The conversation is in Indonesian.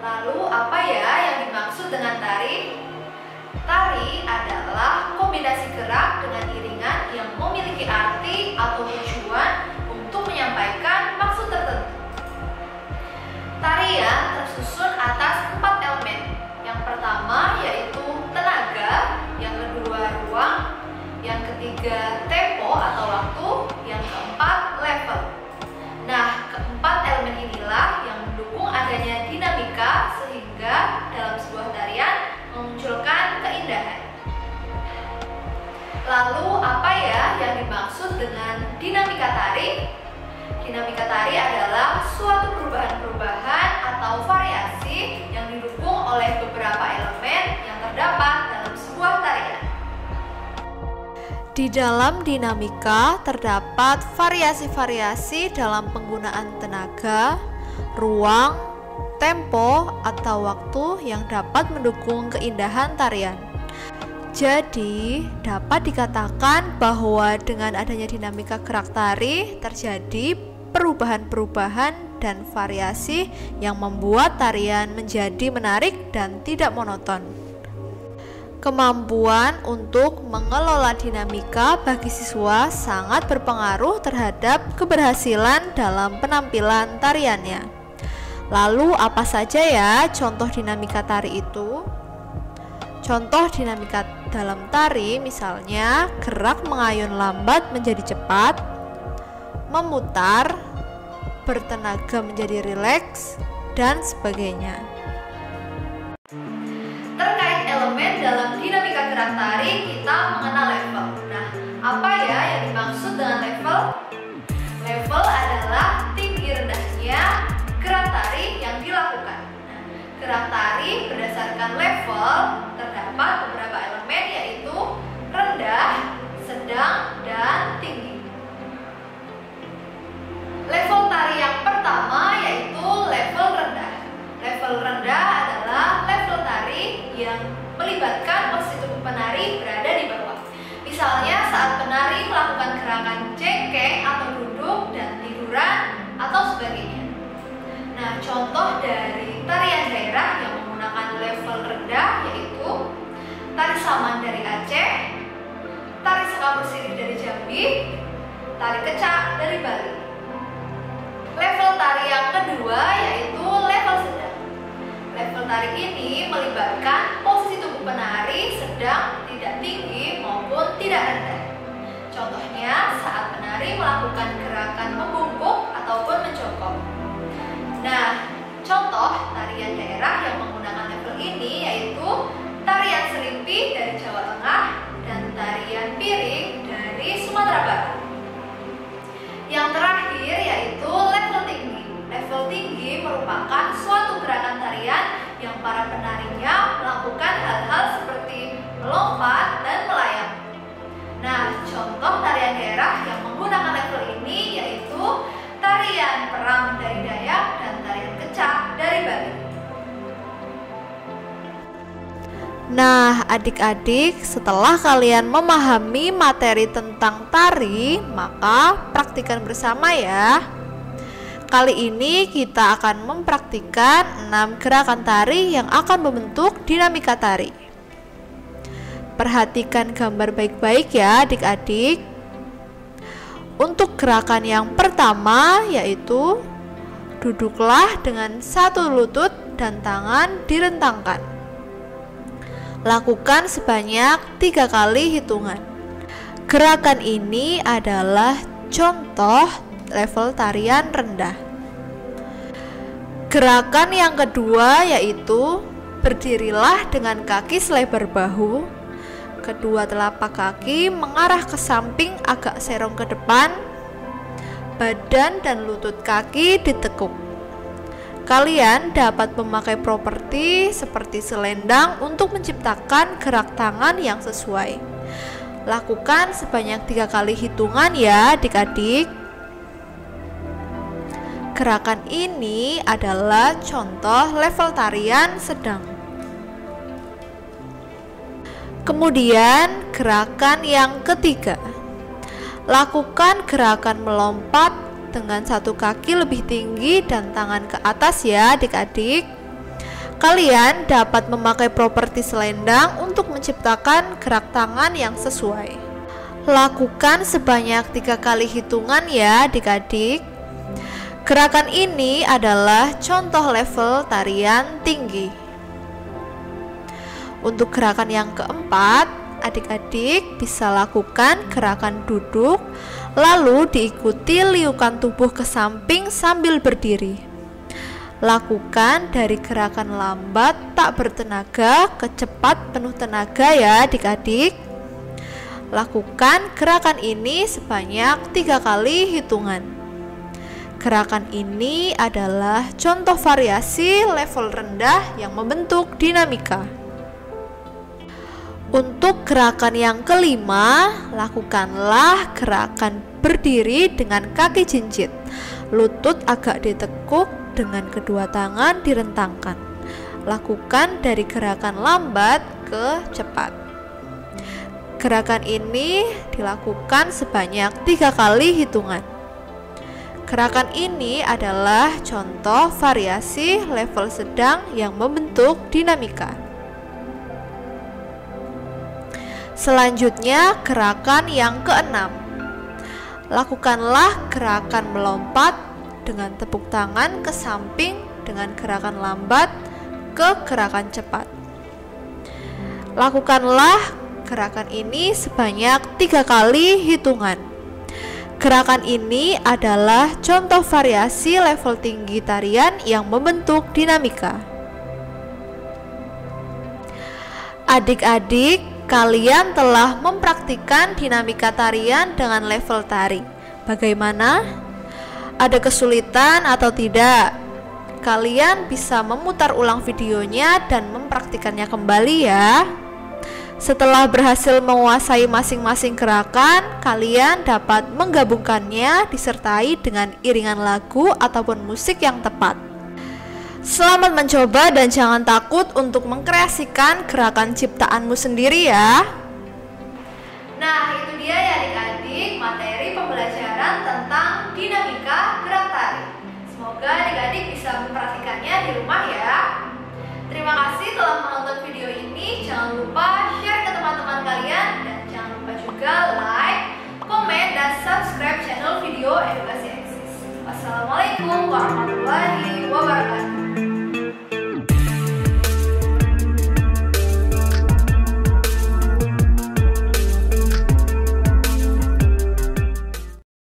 Lalu apa ya yang dimaksud dengan tari? Tari adalah kombinasi gerak dengan iringan yang memiliki arti atau tujuan untuk menyampaikan maksud tertentu. Tarian tersusun atas 4 elemen. Yang pertama yaitu tenaga, yang kedua ruang, yang ketiga tempo atau waktu, yang keempat level. Nah, keempat elemen inilah yang mendukung adanya dinamika sehingga dalam sebuah tarian memunculkan keindahan. Lalu apa ya yang dimaksud dengan dinamika tari? Dinamika tari adalah suatu perubahan-perubahan atau variasi yang didukung oleh beberapa elemen yang terdapat dalam sebuah tarian. Di dalam dinamika terdapat variasi-variasi dalam penggunaan tenaga, ruang, tempo, atau waktu yang dapat mendukung keindahan tarian. Jadi, dapat dikatakan bahwa dengan adanya dinamika gerak tari terjadi perubahan-perubahan dan variasi yang membuat tarian menjadi menarik dan tidak monoton. Kemampuan untuk mengelola dinamika bagi siswa sangat berpengaruh terhadap keberhasilan dalam penampilan tariannya. Lalu apa saja ya contoh dinamika tari itu? Contoh dinamika dalam tari misalnya gerak mengayun lambat menjadi cepat, memutar, bertenaga menjadi rileks, dan sebagainya. Terkait elemen dalam dinamika gerak tari, kita mengenal level. Nah, apa ya yang dimaksud dengan level? Level adalah tinggi rendahnya gerak tari yang dilakukan. Nah, gerak tari berdasarkan level terdapat beberapa elemen yaitu rendah, sedang, dan tinggi. Level tari yang pertama yaitu level rendah. Level rendah adalah level tari yang melibatkan posisi tubuh penari berada di bawah. Misalnya saat penari melakukan gerakan cengkeh atau duduk dan tiduran atau sebagainya. Nah, contoh dari tarian daerah yang menggunakan level rendah yaitu tari saman dari Aceh, tari seka bersirih dari Jambi, tari kecak dari Bali. Level tari yang kedua yaitu level sedang. Level tari ini melibatkan posisi tubuh penari sedang, tidak tinggi maupun tidak rendah. Contohnya saat penari melakukan gerakan membungkuk ataupun menjongkok. Nah, contoh tarian daerah yang menggunakan level ini yaitu tarian serimpi dari Jawa Tengah dan tarian piring dari Sumatera Barat. Yang terakhir yaitu level tinggi. Level tinggi merupakan suatu gerakan tarian yang para penarinya melakukan hal-hal seperti melompat dan melayang. Nah, contoh tarian daerah yang menggunakan level ini yaitu tarian perang dari Dayak dan tarian kecak dari Bali. Nah, adik-adik, setelah kalian memahami materi tentang tari, maka praktikkan bersama ya. Kali ini kita akan mempraktikkan 6 gerakan tari yang akan membentuk dinamika tari. Perhatikan gambar baik-baik ya adik-adik. Untuk gerakan yang pertama yaitu duduklah dengan satu lutut dan tangan direntangkan. Lakukan sebanyak 3 kali hitungan. Gerakan ini adalah contoh level tarian rendah. Gerakan yang kedua yaitu berdirilah dengan kaki selebar bahu, kedua telapak kaki mengarah ke samping agak serong ke depan, badan dan lutut kaki ditekuk. Kalian dapat memakai properti seperti selendang untuk menciptakan gerak tangan yang sesuai. Lakukan sebanyak 3 kali hitungan ya adik-adik. Gerakan ini adalah contoh level tarian sedang. Kemudian gerakan yang ketiga. Lakukan gerakan melompat dengan satu kaki lebih tinggi dan tangan ke atas ya adik-adik. Kalian dapat memakai properti selendang untuk menciptakan gerak tangan yang sesuai. Lakukan sebanyak 3 kali hitungan ya adik-adik. Gerakan ini adalah contoh level tarian tinggi. Untuk gerakan yang keempat, adik-adik bisa lakukan gerakan duduk, lalu diikuti liukan tubuh ke samping sambil berdiri. Lakukan dari gerakan lambat tak bertenaga ke cepat penuh tenaga ya adik-adik. Lakukan gerakan ini sebanyak 3 kali hitungan. Gerakan ini adalah contoh variasi level rendah yang membentuk dinamika. Untuk gerakan yang kelima, lakukanlah gerakan berdiri dengan kaki jinjit. Lutut agak ditekuk dengan kedua tangan direntangkan. Lakukan dari gerakan lambat ke cepat. Gerakan ini dilakukan sebanyak 3 kali hitungan. Gerakan ini adalah contoh variasi level sedang yang membentuk dinamika. Selanjutnya, gerakan yang keenam. Lakukanlah gerakan melompat dengan tepuk tangan ke samping dengan gerakan lambat ke gerakan cepat. Lakukanlah gerakan ini sebanyak 3 kali hitungan. Gerakan ini adalah contoh variasi level tinggi tarian yang membentuk dinamika. Adik-adik, kalian telah mempraktikkan dinamika tarian dengan level tari. Bagaimana? Ada kesulitan atau tidak? Kalian bisa memutar ulang videonya dan mempraktikannya kembali ya. Setelah berhasil menguasai masing-masing gerakan, kalian dapat menggabungkannya disertai dengan iringan lagu ataupun musik yang tepat. Selamat mencoba dan jangan takut untuk mengkreasikan gerakan ciptaanmu sendiri ya. Nah, itu dia ya adik-adik materi pembelajaran tentang dinamika gerak tari. Semoga adik-adik bisa mempraktikannya di rumah ya. Terima kasih telah menonton video ini. Jangan lupa share ke teman-teman kalian dan jangan lupa juga like, komen, dan subscribe channel Video Edukasi Eksis. Wassalamualaikum warahmatullahi wabarakatuh.